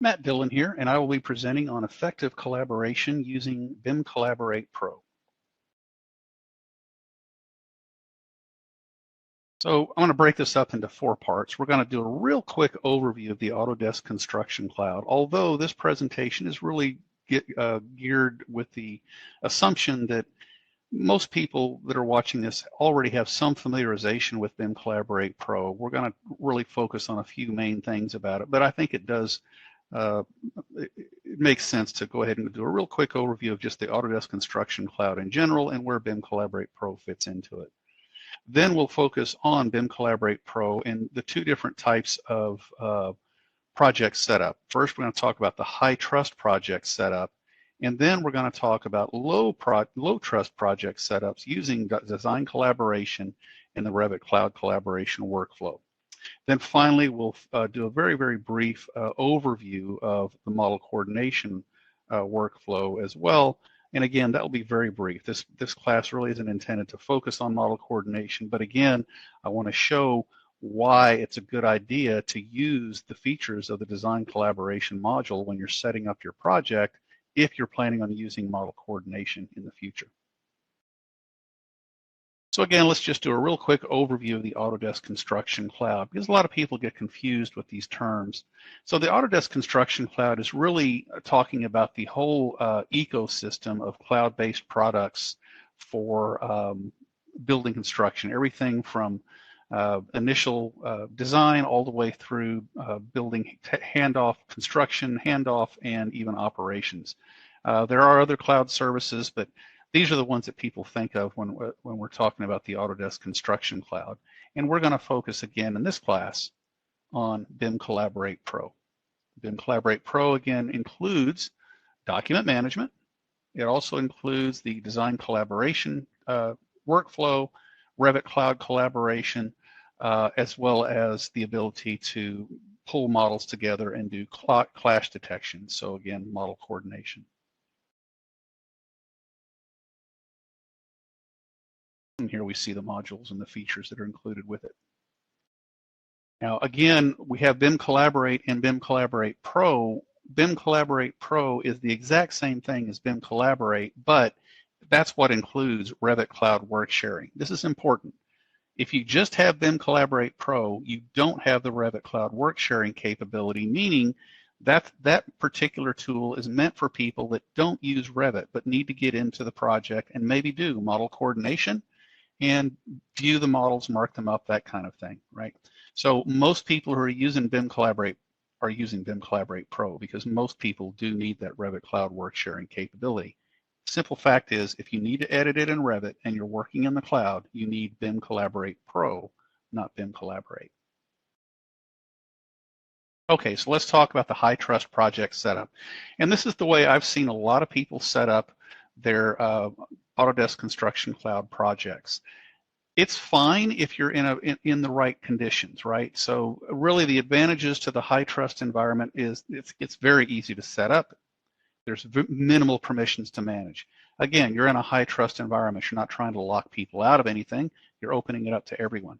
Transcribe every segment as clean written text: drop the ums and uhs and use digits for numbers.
Matt Dillon here, and I will be presenting on effective collaboration using BIM Collaborate Pro. So I'm going to break this up into 4 parts. We're going to do a real quick overview of the Autodesk Construction Cloud, although this presentation is really geared with the assumption that most people that are watching this already have some familiarization with BIM Collaborate Pro. We're going to really focus on a few main things about it, but I think it does it makes sense to go ahead and do a real quick overview of just the Autodesk Construction Cloud in general and where BIM Collaborate Pro fits into it. Then we'll focus on BIM Collaborate Pro and the 2 different types of project setup. First, we're going to talk about the high trust project setup, and then we're going to talk about low trust project setups using design collaboration and the Revit Cloud collaboration workflow. Then finally, we'll do a very, very brief overview of the model coordination workflow as well. And again, that will be very brief. This class really isn't intended to focus on model coordination, but again, I want to show why it's a good idea to use the features of the design collaboration module when you're setting up your project if you're planning on using model coordination in the future. So again, let's just do a real quick overview of the Autodesk Construction Cloud, because a lot of people get confused with these terms. So the Autodesk Construction Cloud is really talking about the whole ecosystem of cloud-based products for building construction, everything from initial design all the way through building handoff, construction, handoff, and even operations. There are other cloud services, but these are the ones that people think of when we're talking about the Autodesk Construction Cloud. And we're going to focus again in this class on BIM Collaborate Pro. BIM Collaborate Pro again includes document management. It also includes the design collaboration workflow, Revit Cloud collaboration, as well as the ability to pull models together and do clash detection. So again, model coordination. And here we see the modules and the features that are included with it. Now, again, we have BIM Collaborate and BIM Collaborate Pro. BIM Collaborate Pro is the exact same thing as BIM Collaborate, but that's what includes Revit Cloud work sharing. This is important. If you just have BIM Collaborate Pro, you don't have the Revit Cloud work sharing capability, meaning that particular tool is meant for people that don't use Revit but need to get into the project and maybe do model coordination and view the models, mark them up, that kind of thing, right? So most people who are using BIM Collaborate are using BIM Collaborate Pro because most people do need that Revit Cloud work sharing capability. Simple fact is, if you need to edit it in Revit and you're working in the cloud, you need BIM Collaborate Pro, not BIM Collaborate. Okay, so let's talk about the high trust project setup. And this is the way I've seen a lot of people set up their Autodesk Construction Cloud projects. It's fine if you're in the right conditions, right? So really the advantages to the high trust environment is it's very easy to set up. There's minimal permissions to manage. Again, you're in a high trust environment. You're not trying to lock people out of anything. You're opening it up to everyone.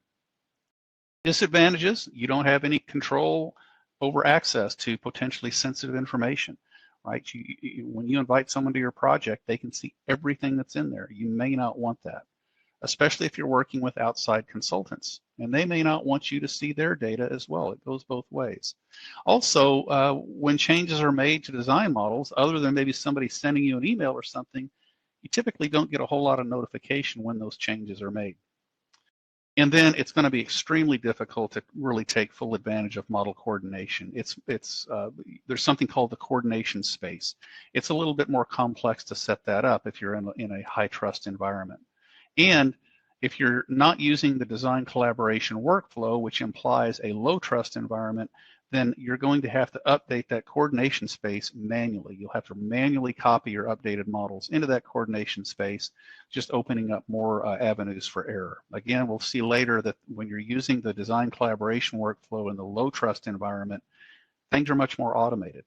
Disadvantages, you don't have any control over access to potentially sensitive information, right? When you invite someone to your project, they can see everything that's in there. You may not want that, especially if you're working with outside consultants, and they may not want you to see their data as well. It goes both ways. Also, when changes are made to design models, other than maybe somebody sending you an email or something, you typically don't get a whole lot of notification when those changes are made. And then it's going to be extremely difficult to really take full advantage of model coordination. There's something called the coordination space. It's a little bit more complex to set that up if you're in a high trust environment. And if you're not using the design collaboration workflow, which implies a low trust environment, then you're going to have to update that coordination space manually. You'll have to manually copy your updated models into that coordination space, just opening up more avenues for error. Again, we'll see later that when you're using the design collaboration workflow in the low trust environment, things are much more automated.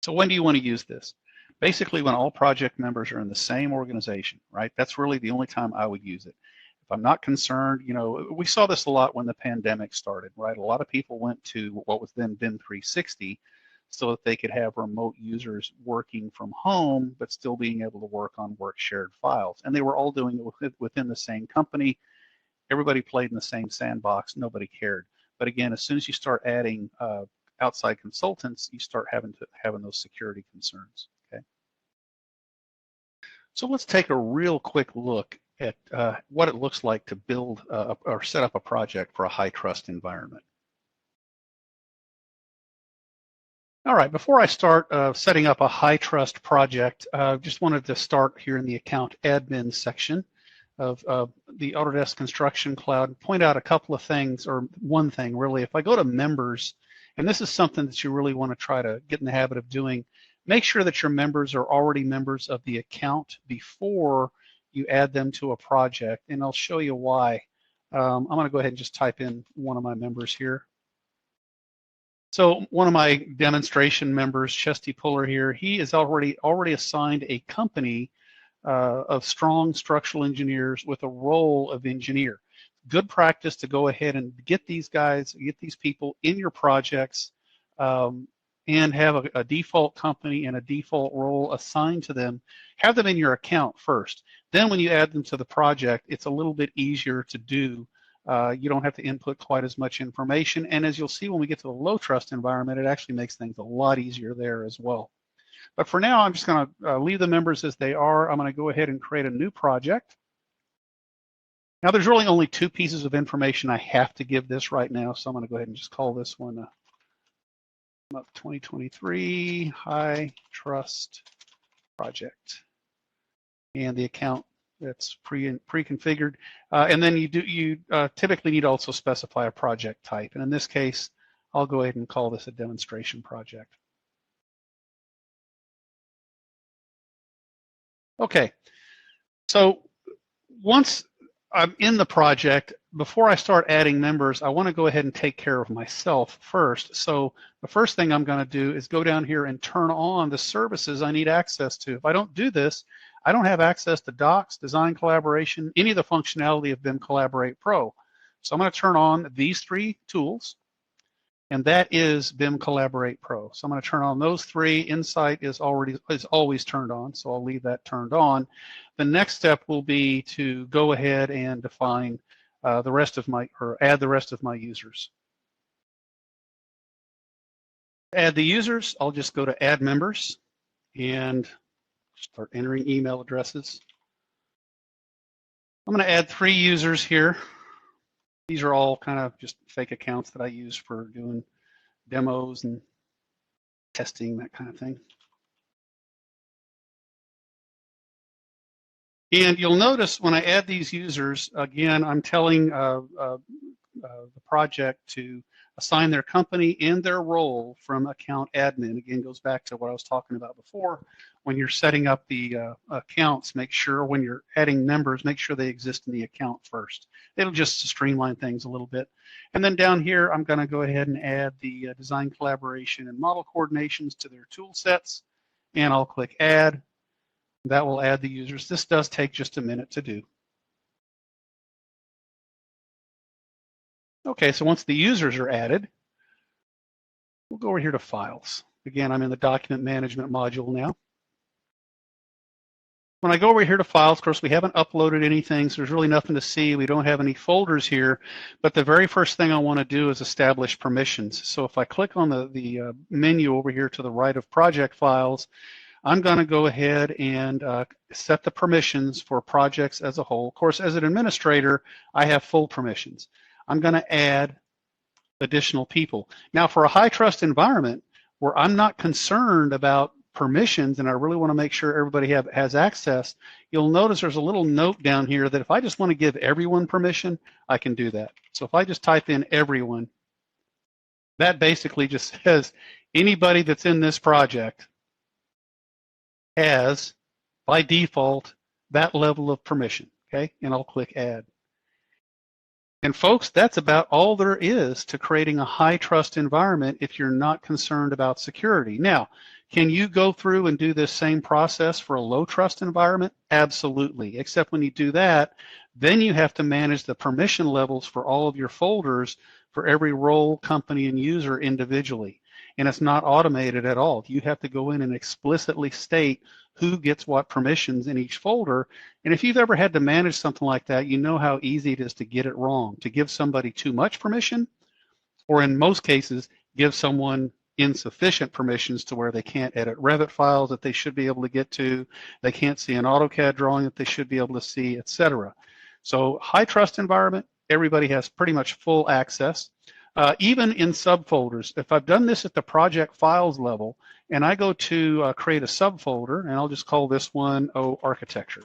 So when do you want to use this? Basically, when all project members are in the same organization, right? That's really the only time I would use it. If I'm not concerned, we saw this a lot when the pandemic started, right? A lot of people went to what was then BIM 360 so that they could have remote users working from home, but still being able to work on work shared files. And they were all doing it within the same company. Everybody played in the same sandbox. Nobody cared. But again, as soon as you start adding outside consultants, you start having those security concerns. Okay. So let's take a real quick look at what it looks like to build or set up a project for a high trust environment. All right, before I start setting up a high trust project, just wanted to start here in the account admin section of the Autodesk Construction Cloud and point out a couple of things, or one thing really. If I go to members, and this is something that you really want to try to get in the habit of doing, make sure that your members are already members of the account before you add them to a project, and I'll show you why. I'm going to go ahead and just type in one of my members here. So one of my demonstration members, Chesty Puller here, he is already assigned a company of strong structural engineers with a role of engineer. Good practice to go ahead and get these people in your projects and have a default company and a default role assigned to them. Have them in your account first. Then when you add them to the project, it's a little bit easier to do. You don't have to input quite as much information. And as you'll see when we get to the low trust environment, it actually makes things a lot easier there as well. But for now, I'm just going to leave the members as they are. I'm going to go ahead and create a new project. Now, there's really only two pieces of information I have to give this right now, so I'm going to go ahead and just call this one up 2023 High Trust Project. And the account that's pre-configured. And then you typically need to also specify a project type. And in this case, I'll go ahead and call this a demonstration project. Okay, so once I'm in the project, before I start adding members, I want to go ahead and take care of myself first. So the first thing I'm going to do is go down here and turn on the services I need access to. If I don't do this, I don't have access to docs, design collaboration, any of the functionality of BIM Collaborate Pro. So I'm going to turn on these three tools, and that is BIM Collaborate Pro. So I'm going to turn on those three. Insight is always turned on, so I'll leave that turned on. The next step will be to go ahead and define add the rest of my users. To add the users, I'll just go to Add Members and start entering email addresses. I'm going to add 3 users here. These are all kind of just fake accounts that I use for doing demos and testing, that kind of thing. And you'll notice when I add these users, again, I'm telling the project to assign their company and their role from account admin. Again, goes back to what I was talking about before. When you're setting up the accounts, make sure when you're adding members, make sure they exist in the account first. It'll just streamline things a little bit. And then down here, I'm going to go ahead and add the design collaboration and model coordinations to their tool sets. And I'll click Add. That will add the users. This does take just a minute to do. Okay, so once the users are added, we'll go over here to Files. Again, I'm in the Document Management module now. When I go over here to Files, of course, we haven't uploaded anything, so there's really nothing to see. We don't have any folders here, but the very first thing I want to do is establish permissions. So if I click on the menu over here to the right of Project Files, I'm going to go ahead and set the permissions for projects as a whole. Of course, as an administrator, I have full permissions. I'm going to add additional people. Now, for a high trust environment where I'm not concerned about permissions and I really want to make sure everybody has access, you'll notice there's a little note down here that if I just want to give everyone permission, I can do that. So if I just type in everyone, that basically just says anybody that's in this project has, by default, that level of permission, okay? And I'll click Add. And folks, that's about all there is to creating a high trust environment if you're not concerned about security. Now, can you go through and do this same process for a low trust environment? Absolutely, except when you do that, Then you have to manage the permission levels for all of your folders for every role, company, and user individually. And it's not automated at all. You have to go in and explicitly state who gets what permissions in each folder. And if you've ever had to manage something like that, you know how easy it is to get it wrong, to give somebody too much permission, or in most cases, give someone insufficient permissions to where they can't edit Revit files that they should be able to get to, they can't see an AutoCAD drawing that they should be able to see, etc. So high trust environment, everybody has pretty much full access. Even in subfolders, if I've done this at the project files level, and I go to create a subfolder, and I'll just call this one, architecture.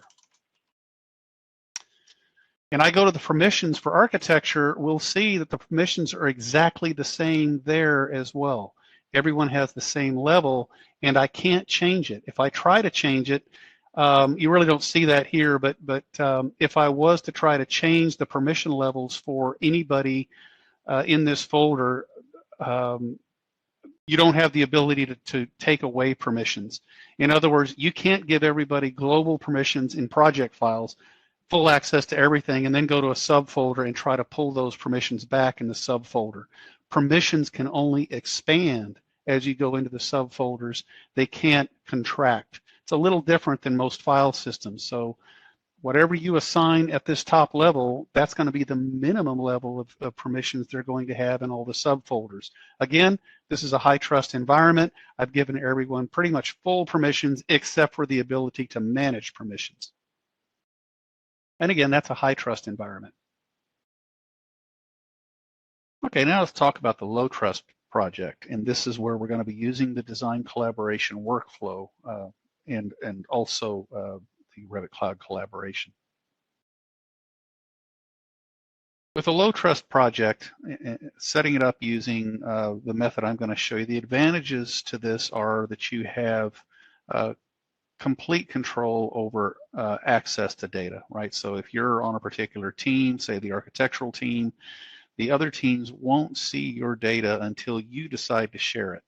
And I go to the permissions for architecture, we'll see that the permissions are exactly the same there as well. Everyone has the same level, and I can't change it. If I try to change it, you really don't see that here, but if I was to try to change the permission levels for anybody in this folder, you don't have the ability to take away permissions. In other words, you can't give everybody global permissions in project files, full access to everything, and then go to a subfolder and try to pull those permissions back in the subfolder. Permissions can only expand as you go into the subfolders. They can't contract. It's a little different than most file systems. So whatever you assign at this top level, that's going to be the minimum level of permissions they're going to have in all the subfolders. Again, this is a high trust environment. I've given everyone pretty much full permissions except for the ability to manage permissions. And again, that's a high trust environment. Okay, now let's talk about the low trust project. And this is where we're going to be using the design collaboration workflow and also the Revit Cloud collaboration. With a low trust project, setting it up using the method I'm going to show you, the advantages to this are that you have complete control over access to data, right? So if you're on a particular team, say the architectural team, the other teams won't see your data until you decide to share it.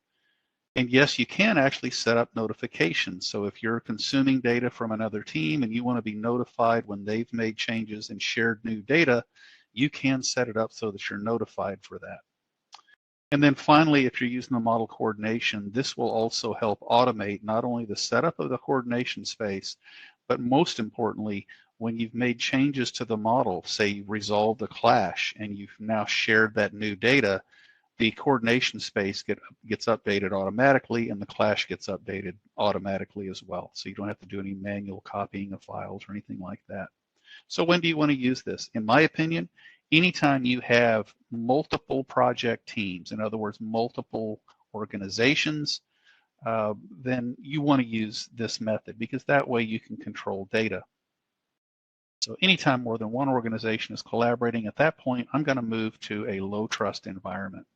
And yes, you can actually set up notifications. So if you're consuming data from another team and you want to be notified when they've made changes and shared new data, you can set it up so that you're notified for that. And then finally, if you're using the model coordination, this will also help automate not only the setup of the coordination space, but most importantly, when you've made changes to the model, say you've resolved a clash and you've now shared that new data, the coordination space gets updated automatically and the clash gets updated automatically as well. So you don't have to do any manual copying of files or anything like that. So when do you want to use this? In my opinion, anytime you have multiple project teams, in other words, multiple organizations, then you want to use this method because that way you can control data. So anytime more than one organization is collaborating, at that point, I'm going to move to a low trust environment.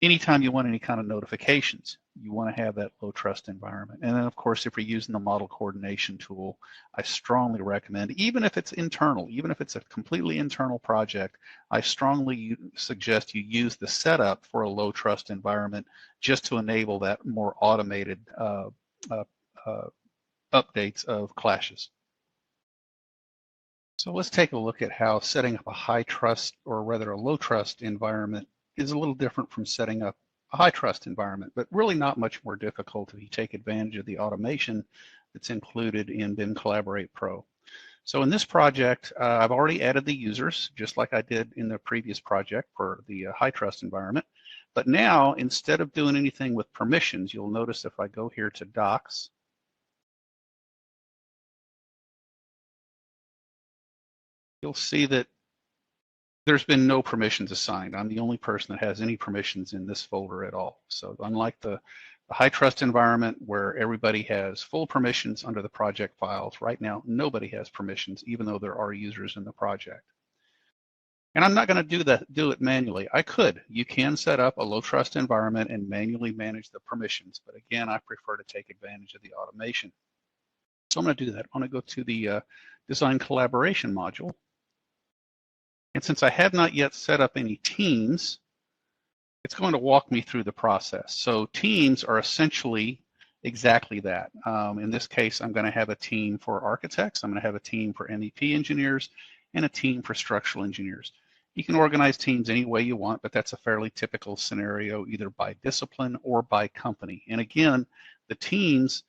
Anytime you want any kind of notifications, you want to have that low trust environment. And then of course, if you're using the model coordination tool, I strongly recommend, even if it's internal, even if it's a completely internal project, I strongly suggest you use the setup for a low trust environment just to enable that more automated updates of clashes. So let's take a look at how setting up a high trust, or rather a low trust environment is a little different from setting up a high trust environment, but really not much more difficult if you take advantage of the automation that's included in BIM Collaborate Pro. So in this project, I've already added the users, just like I did in the previous project for the high trust environment. But now, instead of doing anything with permissions, you'll notice if I go here to Docs, you'll see that there's been no permissions assigned. I'm the only person that has any permissions in this folder at all. So unlike the high trust environment where everybody has full permissions under the project files, right now nobody has permissions, even though there are users in the project. And I'm not going to do it manually. I could. You can set up a low trust environment and manually manage the permissions, but again, I prefer to take advantage of the automation. So I'm going to do that. I'm going to go to the Design Collaboration module. And since I have not yet set up any teams, it's going to walk me through the process. So teams are essentially exactly that. In this case, I'm going to have a team for architects, I'm going to have a team for MEP engineers, and a team for structural engineers. You can organize teams any way you want, but that's a fairly typical scenario, either by discipline or by company. And again, the teams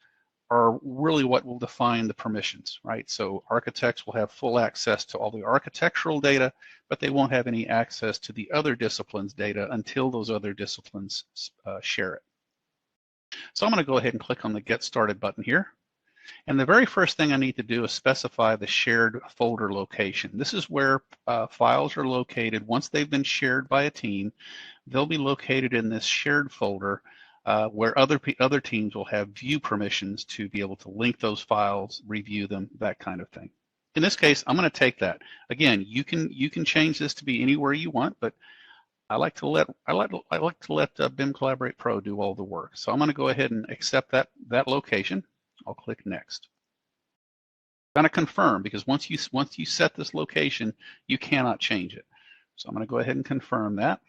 are really what will define the permissions, right? So architects will have full access to all the architectural data, but they won't have any access to the other disciplines' data until those other disciplines share it. So I'm going to go ahead and click on the Get Started button here. And the very first thing I need to do is specify the shared folder location. This is where files are located. Once they've been shared by a team, they'll be located in this shared folder where other teams will have view permissions to be able to link those files, review them, that kind of thing. In this case, I'm going to take that. Again, you can change this to be anywhere you want, but I like to let BIM Collaborate Pro do all the work. So I'm going to go ahead and accept that location. I'll click Next. I'm going to confirm, because once you set this location, you cannot change it. So I'm going to go ahead and confirm that.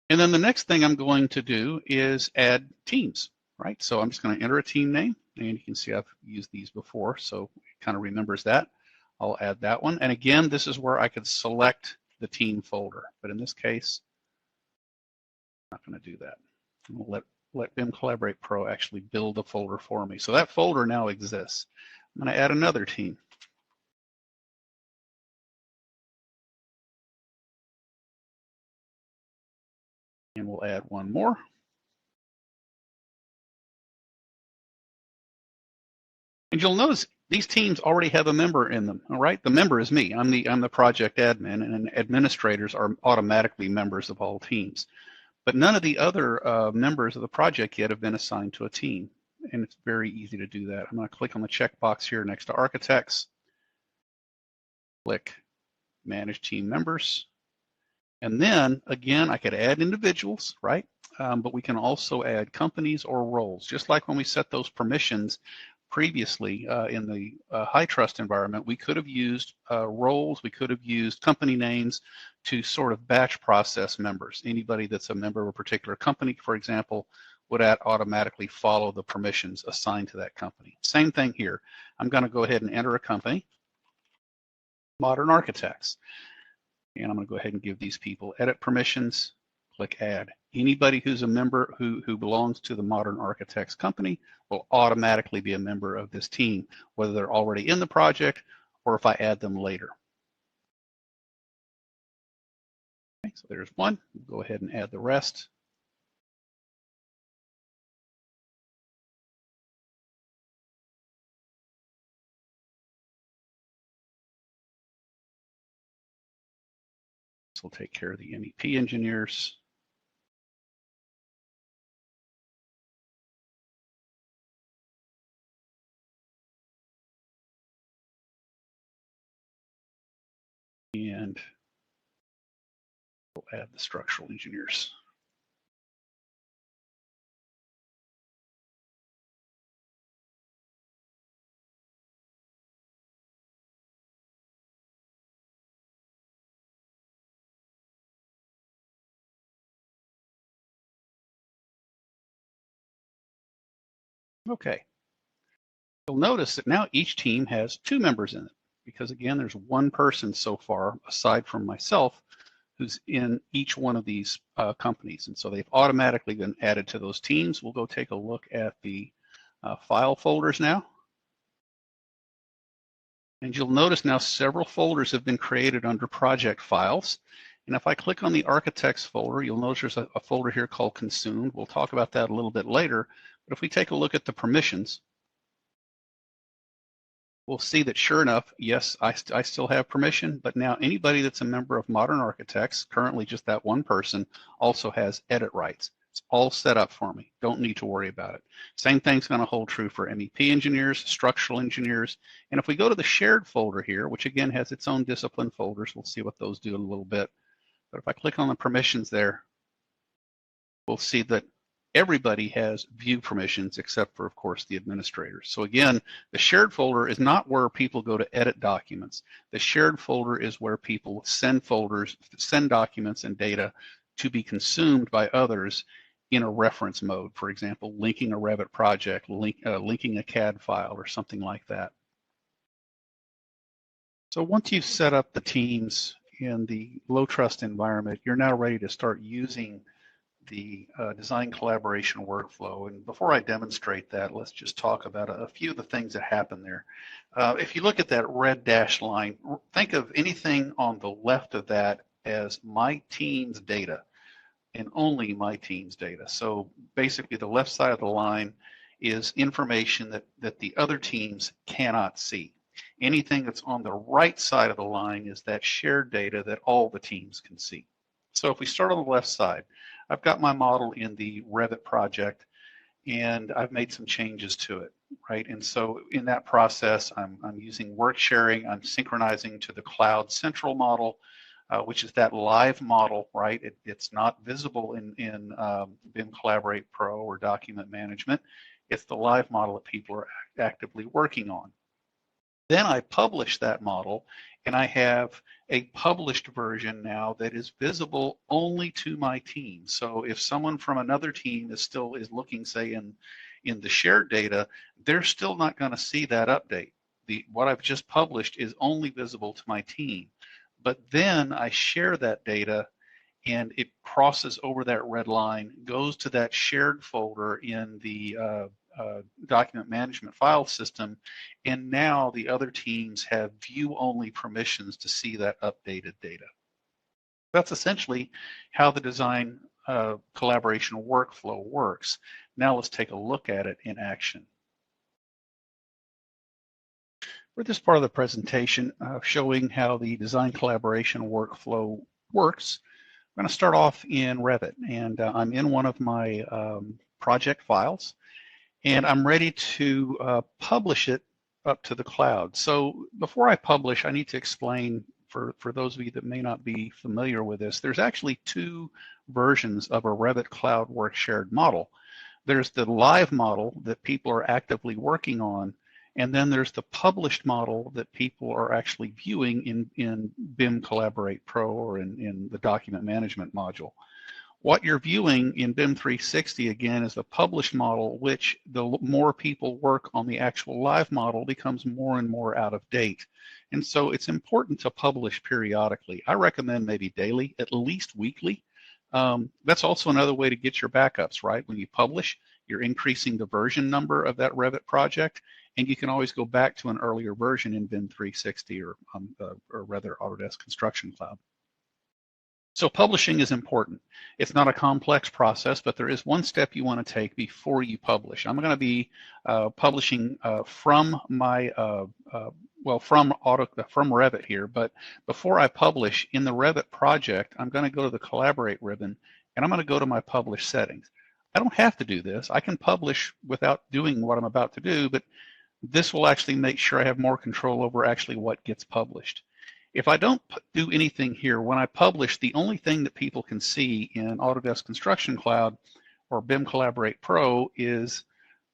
And then the next thing I'm going to do is add teams, right? So I'm just going to enter a team name, and you can see I've used these before, so it kind of remembers that. I'll add that one. And again, this is where I could select the team folder, but in this case, I'm not going to do that. I'm going to let BIM Collaborate Pro actually build a folder for me. So that folder now exists. I'm going to add another team. And we'll add one more. And you'll notice these teams already have a member in them, all right? The member is me. I'm the project admin, and administrators are automatically members of all teams. But none of the other members of the project yet have been assigned to a team. And it's very easy to do that. I'm going to click on the checkbox here next to architects, click Manage Team Members. And then, again, I could add individuals, right? But we can also add companies or roles. Just like when we set those permissions previously in the high trust environment, we could have used roles, we could have used company names to sort of batch process members. Anybody that's a member of a particular company, for example, would automatically follow the permissions assigned to that company. Same thing here. I'm going to go ahead and enter a company, Modern Architects. And I'm going to go ahead and give these people edit permissions, click Add. Anybody who's a member who belongs to the Modern Architects company will automatically be a member of this team, whether they're already in the project or if I add them later. Okay, so there's one. We'll go ahead and add the rest. This will take care of the MEP engineers. And we'll add the structural engineers. Okay. You'll notice that now each team has 2 members in it, because again, there's one person so far, aside from myself, who's in each one of these companies. And so they've automatically been added to those teams. We'll go take a look at the file folders now. And you'll notice now several folders have been created under project files. And if I click on the architects folder, you'll notice there's a folder here called consumed. We'll talk about that a little bit later. But if we take a look at the permissions, we'll see that sure enough, yes, I still have permission, but now anybody that's a member of Modern Architects, currently just that one person, also has edit rights. It's all set up for me. Don't need to worry about it. Same thing's going to hold true for MEP engineers, structural engineers. And if we go to the shared folder here, which again has its own discipline folders, we'll see what those do in a little bit. But if I click on the permissions there, we'll see that everybody has view permissions except for, of course, the administrators. So again, the shared folder is not where people go to edit documents. The shared folder is where people send folders, send documents and data to be consumed by others. in a reference mode, for example, linking a Revit project, linking a CAD file or something like that. So once you've set up the teams in the low trust environment, you're now ready to start using the design collaboration workflow. And before I demonstrate that, let's just talk about a few of the things that happen there. If you look at that red dashed line, think of anything on the left of that as my team's data and only my team's data. So basically the left side of the line is information that the other teams cannot see. Anything that's on the right side of the line is that shared data that all the teams can see. So if we start on the left side, I've got my model in the Revit project and I've made some changes to it, right? And so in that process, I'm using work sharing, I'm synchronizing to the Cloud Central model, which is that live model, right? It's not visible in BIM Collaborate Pro or document management. It's the live model that people are actively working on. Then I publish that model, and I have a published version now that is visible only to my team. So if someone from another team is looking, say, in the shared data, they're still not going to see that update. What I've just published is only visible to my team. But then I share that data and it crosses over that red line, goes to that shared folder in the document management file system, and now the other teams have view-only permissions to see that updated data. That's essentially how the design collaboration workflow works. Now let's take a look at it in action. For this part of the presentation, showing how the design collaboration workflow works, I'm going to start off in Revit, and I'm in one of my project files, and I'm ready to publish it up to the cloud. So before I publish, I need to explain, for those of you that may not be familiar with this, there's actually two versions of a Revit Cloud Work Shared model. There's the live model that people are actively working on, and then there's the published model that people are actually viewing in BIM Collaborate Pro or in the document management module. What you're viewing in BIM 360, again, is the published model, which the more people work on the actual live model becomes more and more out of date. And so it's important to publish periodically. I recommend maybe daily, at least weekly. That's also another way to get your backups, right? When you publish, you're increasing the version number of that Revit project, and you can always go back to an earlier version in BIM 360 or rather Autodesk Construction Cloud. So publishing is important. It's not a complex process, but there is one step you want to take before you publish. I'm going to be publishing from my from Revit here, but before I publish in the Revit project, I'm going to go to the Collaborate ribbon, and I'm going to go to my Publish settings. I don't have to do this. I can publish without doing what I'm about to do, but this will actually make sure I have more control over actually what gets published. If I don't do anything here, when I publish, the only thing that people can see in Autodesk Construction Cloud or BIM Collaborate Pro is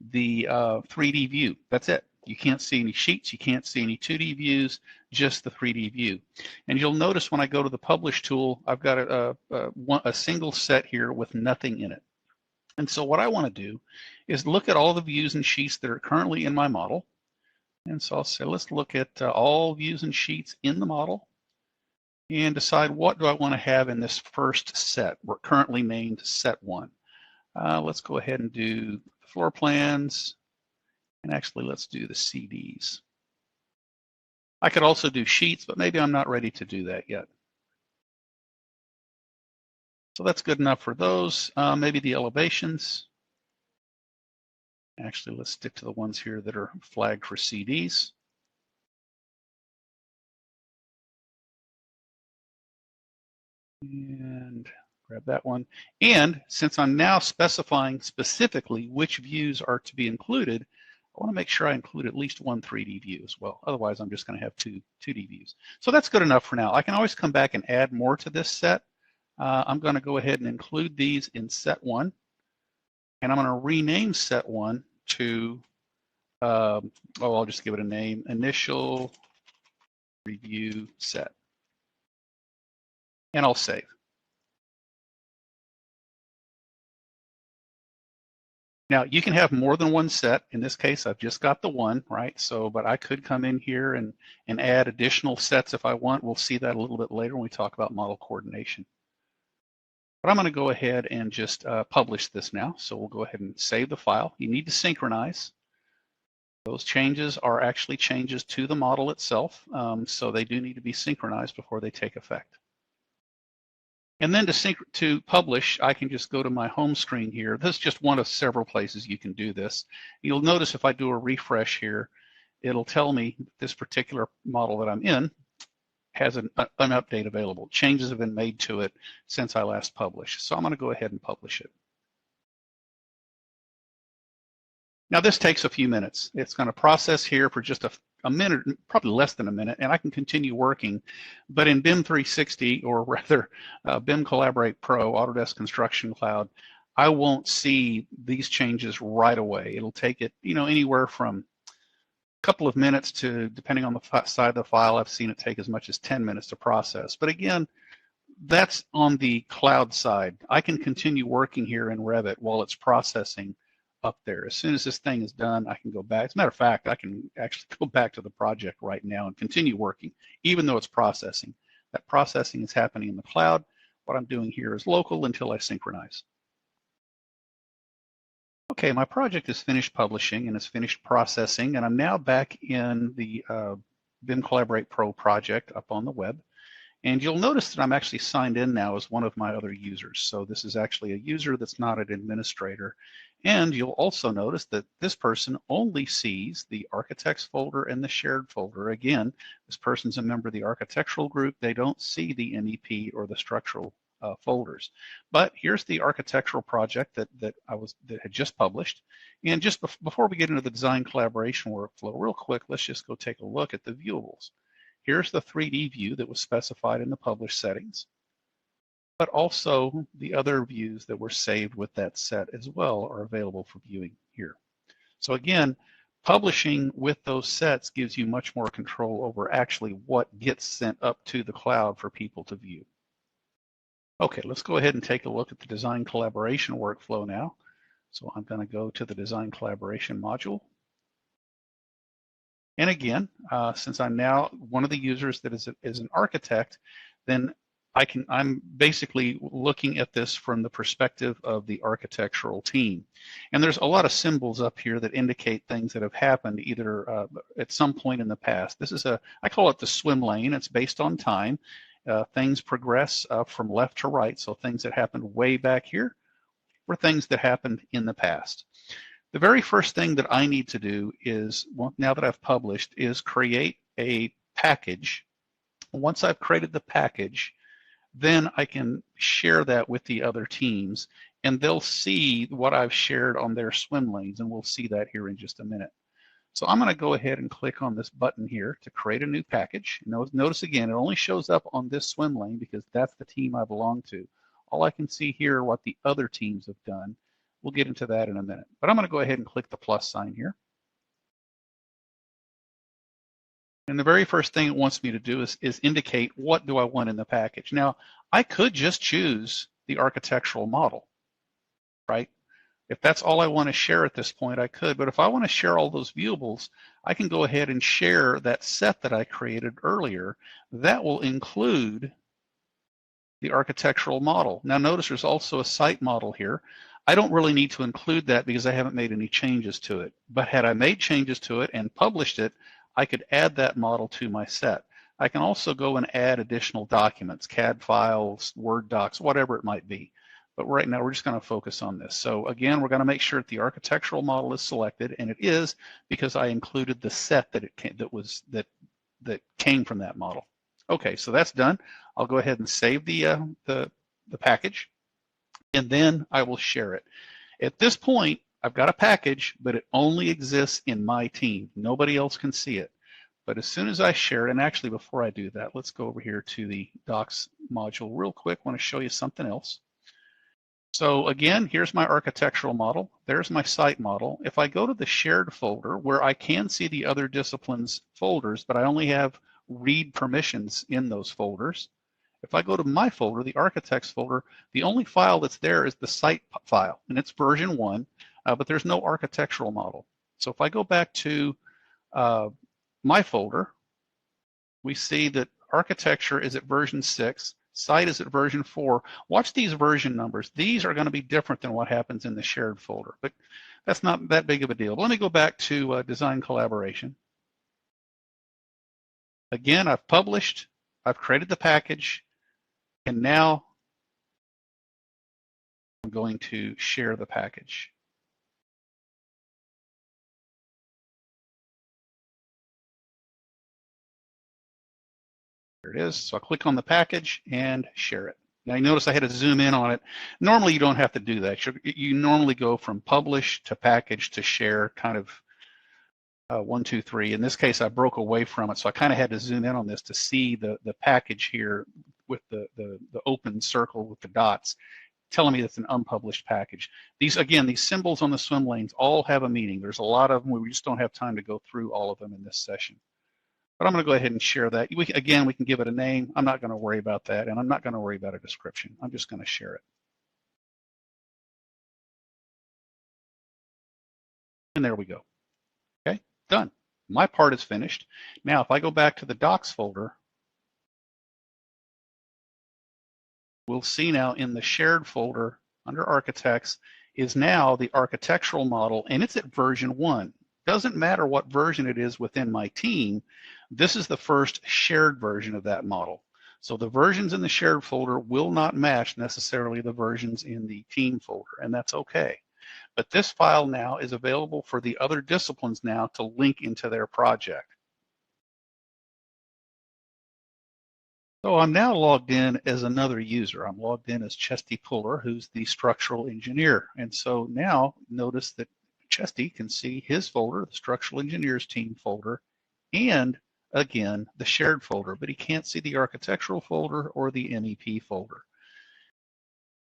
the 3D view. That's it. You can't see any sheets, you can't see any 2D views, just the 3D view. And you'll notice when I go to the Publish tool, I've got a single set here with nothing in it. And so what I want to do is look at all the views and sheets that are currently in my model. And so I'll say, let's look at all views and sheets in the model and decide what do I want to have in this first set. We're currently named Set 1. Let's go ahead and do the floor plans, and actually let's do the CDs. I could also do sheets, but maybe I'm not ready to do that yet. So that's good enough for those. Maybe the elevations. Actually, let's stick to the ones here that are flagged for CDs. And grab that one. And since I'm now specifying specifically which views are to be included, I want to make sure I include at least one 3D view as well. Otherwise, I'm just going to have two 2D views. So that's good enough for now. I can always come back and add more to this set. I'm going to go ahead and include these in Set 1. And I'm going to rename Set 1 to, I'll just give it a name, Initial Review Set. And I'll save. Now you can have more than one set. In this case, I've just got the one, right? So, but I could come in here and add additional sets if I want. We'll see that a little bit later when we talk about model coordination. But I'm going to go ahead and just publish this now. So we'll go ahead and save the file. You need to synchronize. Those changes are actually changes to the model itself, so they do need to be synchronized before they take effect. And then to publish, I can just go to my home screen here. This is just one of several places you can do this. You'll notice if I do a refresh here, it'll tell me this particular model that I'm in has an update available. Changes have been made to it since I last published. So I'm going to go ahead and publish it. Now this takes a few minutes. It's going to process here for just a minute, probably less than a minute, and I can continue working. But in BIM 360, or rather BIM Collaborate Pro, Autodesk Construction Cloud, I won't see these changes right away. It'll take it, anywhere from a couple of minutes to, depending on the side of the file, I've seen it take as much as 10 minutes to process. But again, that's on the cloud side. I can continue working here in Revit while it's processing up there. As soon as this thing is done, I can go back. As a matter of fact, I can actually go back to the project right now and continue working, even though it's processing. That processing is happening in the cloud. What I'm doing here is local until I synchronize. Okay, my project is finished publishing and it's finished processing, and I'm now back in the BIM Collaborate Pro project up on the web. And you'll notice that I'm actually signed in now as one of my other users. So this is actually a user that's not an administrator. And you'll also notice that this person only sees the architects folder and the shared folder. Again, this person's a member of the architectural group. They don't see the MEP or the structural folders. But here's the architectural project that had just published. And just before we get into the design collaboration workflow, real quick, let's just go take a look at the viewables. Here's the 3D view that was specified in the published settings, but also the other views that were saved with that set as well are available for viewing here. So again, publishing with those sets gives you much more control over actually what gets sent up to the cloud for people to view. Okay, let's go ahead and take a look at the design collaboration workflow now. So I'm going to go to the design collaboration module. And again, since I'm now one of the users that is an architect, then I'm basically looking at this from the perspective of the architectural team. And there's a lot of symbols up here that indicate things that have happened either at some point in the past. This is I call it the swim lane. It's based on time. Things progress from left to right. So things that happened way back here were things that happened in the past. The very first thing that I need to do is, well, now that I've published, is create a package. Once I've created the package, then I can share that with the other teams, and they'll see what I've shared on their swim lanes, and we'll see that here in just a minute. So I'm going to go ahead and click on this button here to create a new package. Notice again, it only shows up on this swim lane because that's the team I belong to. All I can see here are what the other teams have done. We'll get into that in a minute. But I'm going to go ahead and click the plus sign here. And the very first thing it wants me to do is indicate what do I want in the package. Now, I could just choose the architectural model, right? If that's all I want to share at this point, I could. But if I want to share all those viewables, I can go ahead and share that set that I created earlier. That will include the architectural model. Now, notice there's also a site model here. I don't really need to include that because I haven't made any changes to it. But had I made changes to it and published it, I could add that model to my set. I can also go and add additional documents, CAD files, Word docs, whatever it might be. But right now we're just going to focus on this. So again, we're going to make sure that the architectural model is selected, and it is because I included the set that came from that model. Okay, so that's done. I'll go ahead and save the package, and then I will share it. At this point, I've got a package, but it only exists in my team. Nobody else can see it. But as soon as I share it, and actually before I do that, let's go over here to the docs module real quick. I want to show you something else. So again, here's my architectural model. There's my site model. If I go to the shared folder where I can see the other disciplines folders, but I only have read permissions in those folders. If I go to my folder, the architects folder, the only file that's there is the site file, and it's version 1. but there's no architectural model. So if I go back to my folder, we see that architecture is at version 6, site is at version 4. Watch these version numbers. These are going to be different than what happens in the shared folder, but that's not that big of a deal. But let me go back to design collaboration. Again, I've published, I've created the package, and now I'm going to share the package. There it is. So I'll click on the package and share it. Now you notice I had to zoom in on it. Normally you don't have to do that. You normally go from publish to package to share, kind of 1, 2, 3. In this case, I broke away from it, so I kind of had to zoom in on this to see the package here with the open circle with the dots, telling me that's an unpublished package. These, again, these symbols on the swim lanes all have a meaning. There's a lot of them. We just don't have time to go through all of them in this session. But I'm going to go ahead and share that. Again, we can give it a name. I'm not going to worry about that, and I'm not going to worry about a description. I'm just going to share it. And there we go. Okay, done. My part is finished. Now, if I go back to the docs folder, we'll see now in the shared folder under architects is now the architectural model, and it's at version 1. Doesn't matter what version it is within my team, this is the first shared version of that model. So the versions in the shared folder will not match necessarily the versions in the team folder, and that's okay. But this file now is available for the other disciplines now to link into their project. So I'm now logged in as another user. I'm logged in as Chesty Puller, who's the structural engineer. And so now notice that Chesty can see his folder, the structural engineers team folder, and again, the shared folder, but he can't see the architectural folder or the MEP folder.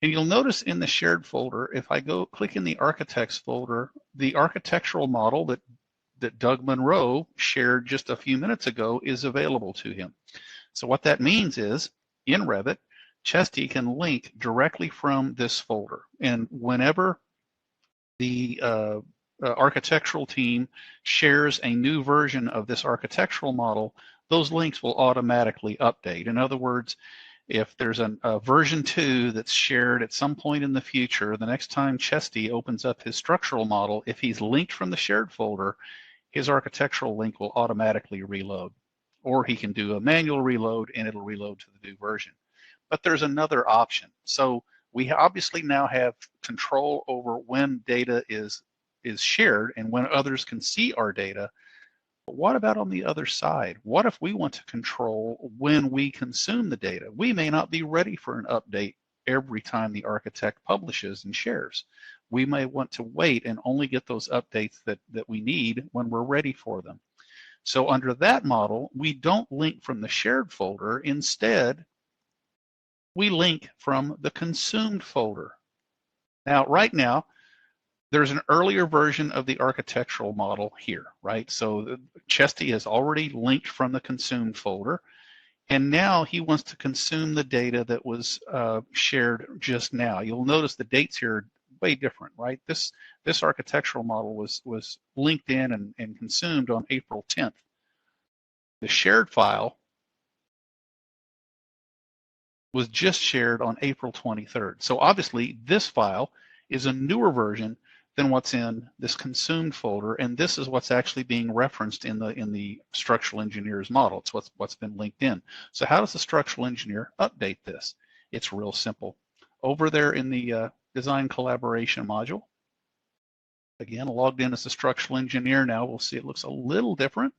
And you'll notice in the shared folder, if I go click in the architects folder, the architectural model that Doug Monroe shared just a few minutes ago is available to him. So what that means is, in Revit, Chesty can link directly from this folder. And whenever the architectural team shares a new version of this architectural model, those links will automatically update. In other words, if there's a version 2 that's shared at some point in the future, the next time Chesty opens up his structural model, if he's linked from the shared folder, his architectural link will automatically reload. Or he can do a manual reload and it'll reload to the new version. But there's another option. So we obviously now have control over when data is shared and when others can see our data. But what about on the other side? What if we want to control when we consume the data? We may not be ready for an update every time the architect publishes and shares. We may want to wait and only get those updates that we need when we're ready for them. So under that model, we don't link from the shared folder. Instead, we link from the consumed folder. Now, right now, there's an earlier version of the architectural model here, right? So Chesty has already linked from the consumed folder, and now he wants to consume the data that was shared just now. You'll notice the dates here are way different, right? This architectural model was linked in and consumed on April 10th. The shared file was just shared on April 23rd. So obviously this file is a newer version than what's in this consumed folder, and this is what's actually being referenced in the structural engineer's model. It's what's been linked in. So how does the structural engineer update this? It's real simple. Over there in the design collaboration module, again, logged in as a structural engineer now, we'll see it looks a little different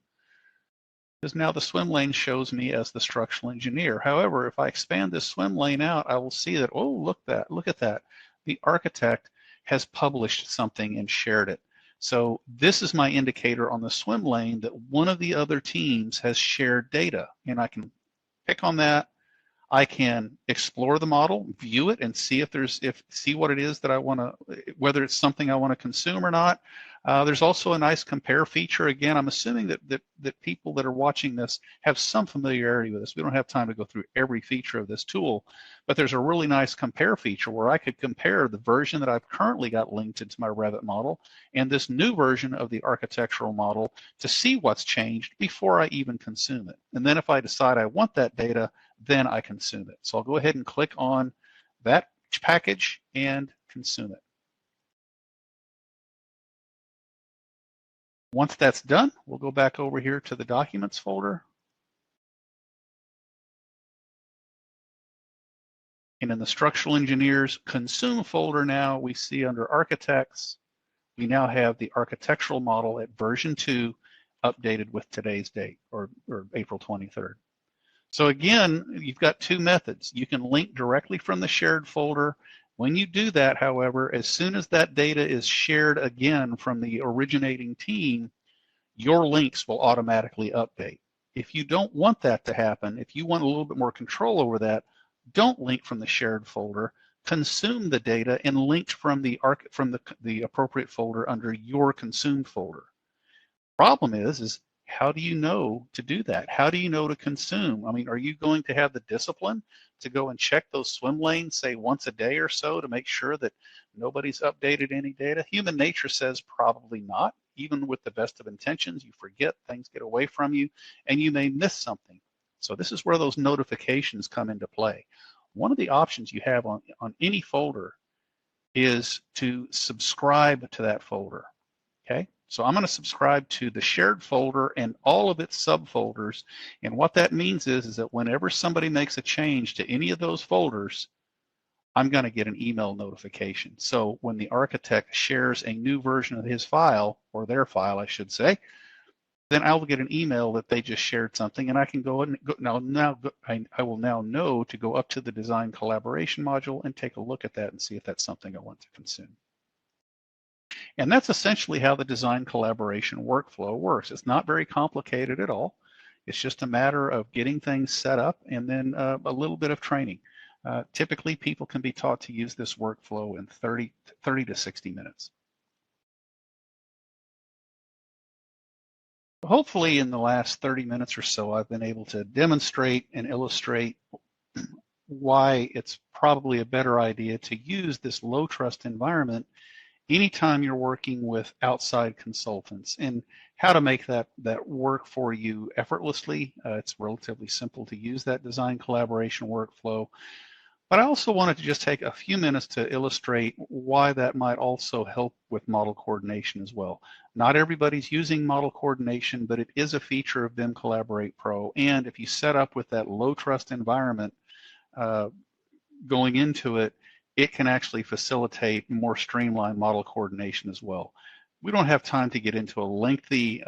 because now the swim lane shows me as the structural engineer. However, if I expand this swim lane out, I will see that, oh, look at that. The architect has published something and shared it. So this is my indicator on the swim lane that one of the other teams has shared data, and I can pick on that. I can explore the model, view it, and see see what it is that I want to, whether it's something I want to consume or not. There's also a nice compare feature. Again, I'm assuming that people that are watching this have some familiarity with this. We don't have time to go through every feature of this tool, but there's a really nice compare feature where I could compare the version that I've currently got linked into my Revit model and this new version of the architectural model to see what's changed before I even consume it. And then if I decide I want that data, then I consume it. So I'll go ahead and click on that package and consume it. Once that's done, we'll go back over here to the Documents folder. And in the Structural Engineers Consume folder now, we see under Architects, we now have the architectural model at version 2 updated with today's date, or April 23rd. So again, you've got two methods. You can link directly from the shared folder. When you do that, however, as soon as that data is shared again from the originating team, your links will automatically update. If you don't want that to happen, if you want a little bit more control over that, don't link from the shared folder. Consume the data and link from the appropriate folder under your consumed folder. Problem is how do you know to do that? How do you know to consume? I mean, are you going to have the discipline to go and check those swim lanes, say once a day or so, to make sure that nobody's updated any data? Human nature says probably not. Even with the best of intentions, you forget, things get away from you, and you may miss something. So this is where those notifications come into play. One of the options you have on any folder is to subscribe to that folder, okay? So I'm going to subscribe to the shared folder and all of its subfolders, and what that means is that whenever somebody makes a change to any of those folders, I'm going to get an email notification. So when the architect shares a new version of his file, or their file, I should say, then I'll get an email that they just shared something, and I can go and I will now know to go up to the Design Collaboration module and take a look at that and see if that's something I want to consume. And that's essentially how the Design Collaboration workflow works. It's not very complicated at all. It's just a matter of getting things set up and then a little bit of training. Typically, people can be taught to use this workflow in 30 to 60 minutes. Hopefully, in the last 30 minutes or so, I've been able to demonstrate and illustrate why it's probably a better idea to use this low trust environment anytime you're working with outside consultants, and how to make that work for you effortlessly. It's relatively simple to use that design collaboration workflow. But I also wanted to just take a few minutes to illustrate why that might also help with model coordination as well. Not everybody's using model coordination, but it is a feature of BIM Collaborate Pro. And if you set up with that low trust environment going into it, it can actually facilitate more streamlined model coordination as well. We don't have time to get into a lengthy,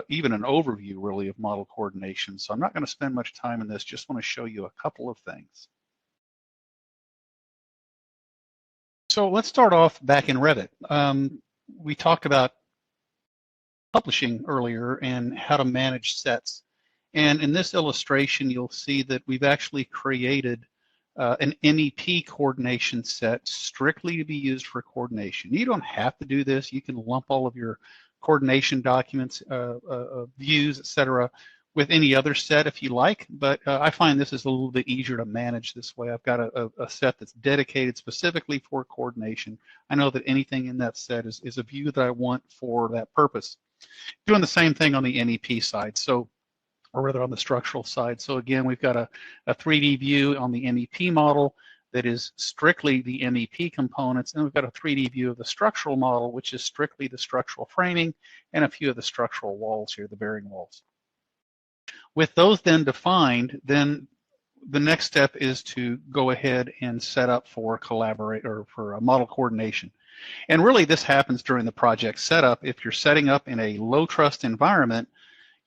even an overview really of model coordination, so I'm not going to spend much time in this, just want to show you a couple of things. So let's start off back in Revit. We talked about publishing earlier and how to manage sets. And in this illustration, you'll see that we've actually created an MEP coordination set strictly to be used for coordination. You don't have to do this. You can lump all of your coordination documents, views, etc., with any other set if you like, but I find this is a little bit easier to manage this way. I've got a set that's dedicated specifically for coordination. I know that anything in that set is a view that I want for that purpose. Doing the same thing on the MEP side, so, or rather on the structural side. So again, we've got a 3D view on the MEP model that is strictly the MEP components, and we've got a 3D view of the structural model, which is strictly the structural framing and a few of the structural walls here, the bearing walls. With those then defined, then the next step is to go ahead and set up for collaborate or for a model coordination. And really this happens during the project setup. If you're setting up in a low trust environment,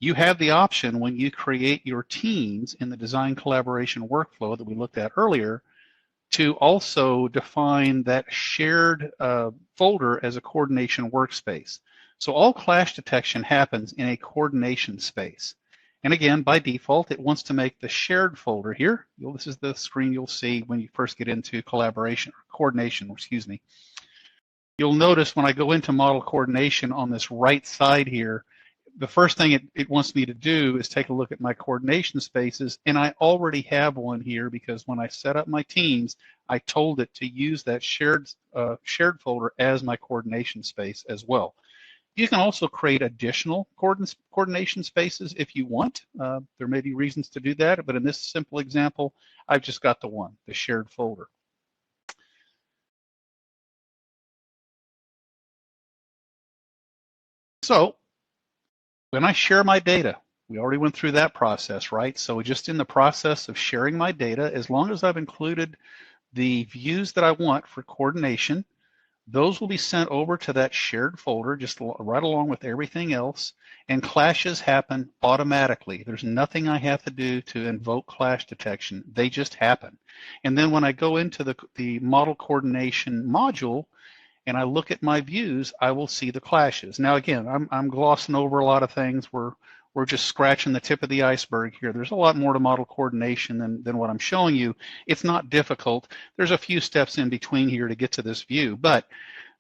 you have the option when you create your teams in the design collaboration workflow that we looked at earlier to also define that shared folder as a coordination workspace. So all clash detection happens in a coordination space. And again, by default, it wants to make the shared folder here. This is the screen you'll see when you first get into collaboration, or coordination, excuse me. you'll notice when I go into model coordination on this right side here, the first thing it wants me to do is take a look at my coordination spaces, and I already have one here because when I set up my teams, I told it to use that shared folder as my coordination space as well. You can also create additional coordination spaces if you want. There may be reasons to do that, but in this simple example, I've just got the one, the shared folder. So when I share my data, we already went through that process, right? So just in the process of sharing my data, as long as I've included the views that I want for coordination, those will be sent over to that shared folder just right along with everything else, and clashes happen automatically. There's nothing I have to do to invoke clash detection. They just happen. And then when I go into the model coordination module and I look at my views, I will see the clashes. Now again, I'm glossing over a lot of things. We're just scratching the tip of the iceberg here. There's a lot more to model coordination than what I'm showing you. It's not difficult. There's a few steps in between here to get to this view, but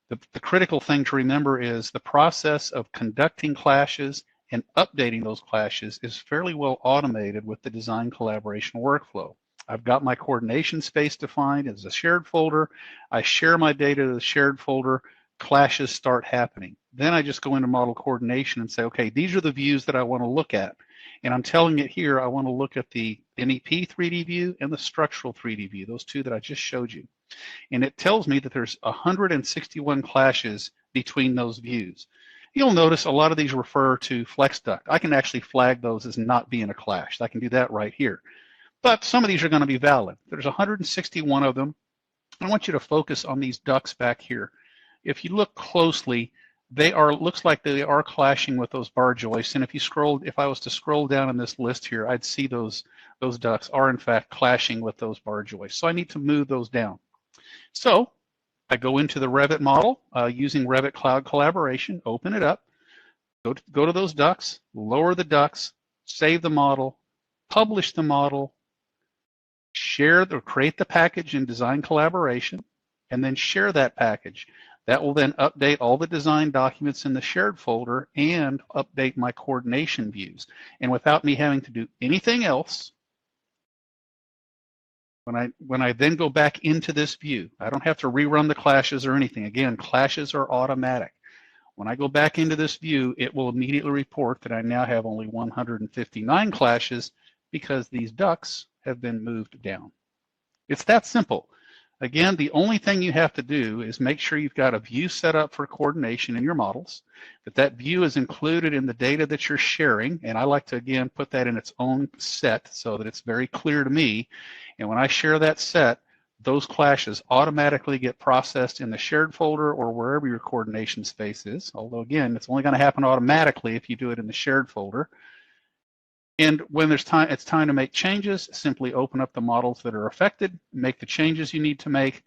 the critical thing to remember is the process of conducting clashes and updating those clashes is fairly well automated with the design collaboration workflow. I've got my coordination space defined as a shared folder. I share my data to the shared folder. Clashes start happening. Then I just go into model coordination and say, okay, these are the views that I want to look at. And I'm telling it here, I want to look at the NEP 3D view and the structural 3D view, those two that I just showed you. And it tells me that there's 161 clashes between those views. You'll notice a lot of these refer to flex duct. I can actually flag those as not being a clash. I can do that right here. But some of these are going to be valid. There's 161 of them. I want you to focus on these ducts back here. If you look closely, looks like they are clashing with those bar joists. And if I was to scroll down in this list here, I'd see those ducts are in fact clashing with those bar joists. So I need to move those down. So I go into the Revit model using Revit Cloud Collaboration, open it up, go to those ducts, lower the ducts, save the model, publish the model, create the package in Design Collaboration, and then share that package. That will then update all the design documents in the shared folder and update my coordination views. And without me having to do anything else, when I then go back into this view, I don't have to rerun the clashes or anything. Again, clashes are automatic. When I go back into this view, it will immediately report that I now have only 159 clashes because these ducts have been moved down. It's that simple. Again, the only thing you have to do is make sure you've got a view set up for coordination in your models, that view is included in the data that you're sharing, and I like to, again, put that in its own set so that it's very clear to me. And when I share that set, those clashes automatically get processed in the shared folder or wherever your coordination space is, although, again, it's only going to happen automatically if you do it in the shared folder. And when it's time to make changes, simply open up the models that are affected, make the changes you need to make,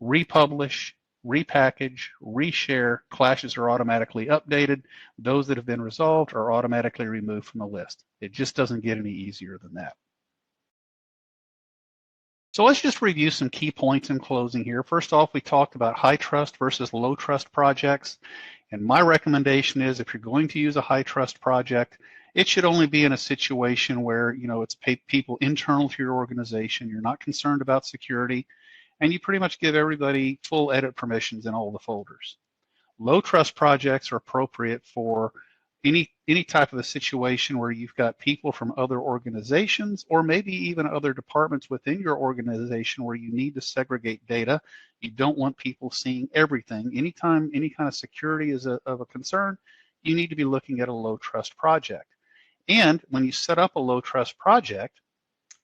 republish, repackage, reshare. Clashes are automatically updated. Those that have been resolved are automatically removed from the list. It just doesn't get any easier than that. So let's just review some key points in closing here. First off, we talked about high trust versus low trust projects. And my recommendation is if you're going to use a high trust project, it should only be in a situation where, it's people internal to your organization, you're not concerned about security, and you pretty much give everybody full edit permissions in all the folders. Low trust projects are appropriate for any type of a situation where you've got people from other organizations or maybe even other departments within your organization where you need to segregate data. You don't want people seeing everything. Anytime any kind of security is of a concern, you need to be looking at a low trust project. And when you set up a low trust project,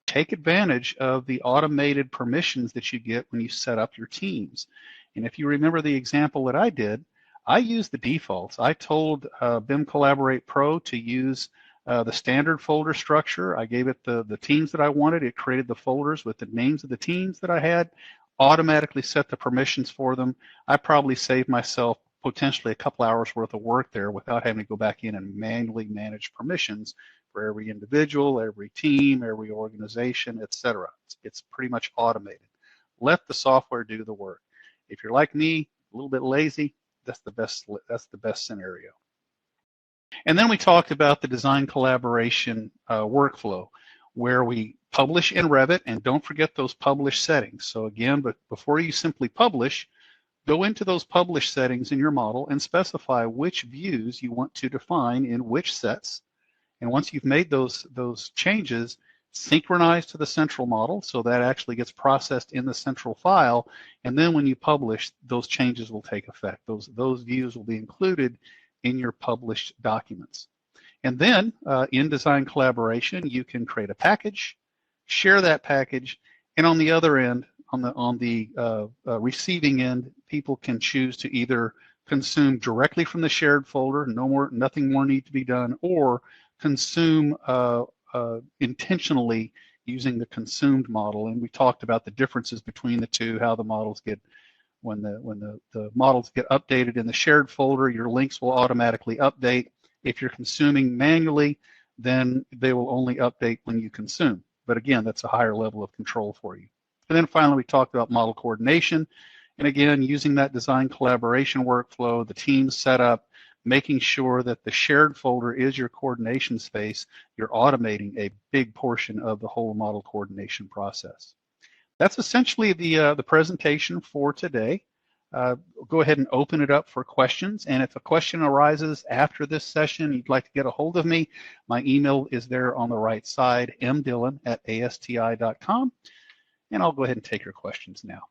take advantage of the automated permissions that you get when you set up your teams. And if you remember the example that I did, I used the defaults. I told BIM Collaborate Pro to use the standard folder structure. I gave it the teams that I wanted. It created the folders with the names of the teams that I had, automatically set the permissions for them. I probably saved myself potentially a couple hours worth of work there without having to go back in and manually manage permissions for every individual, every team, every organization, etc. It's pretty much automated. Let the software do the work. If you're like me, a little bit lazy, that's the best scenario. And then we talked about the design collaboration workflow, where we publish in Revit, and don't forget those publish settings. So again, but before you simply publish, go into those publish settings in your model and specify which views you want to define in which sets. And once you've made those changes, synchronize to the central model, so that actually gets processed in the central file. And then when you publish, those changes will take effect. Those views will be included in your published documents. And then in design collaboration, you can create a package, share that package, and on the other end, on the receiving end, people can choose to either consume directly from the shared folder, nothing more need to be done, or consume intentionally using the consumed model. And we talked about the differences between the two, how the models get, when the models get updated in the shared folder, your links will automatically update. If you're consuming manually, then they will only update when you consume. But again, that's a higher level of control for you. And then finally, we talked about model coordination. And again, using that design collaboration workflow, the team setup, making sure that the shared folder is your coordination space, you're automating a big portion of the whole model coordination process. That's essentially the presentation for today. Go ahead and open it up for questions. And if a question arises after this session, you'd like to get a hold of me, my email is there on the right side, mdillon@asti.com. And I'll go ahead and take your questions now.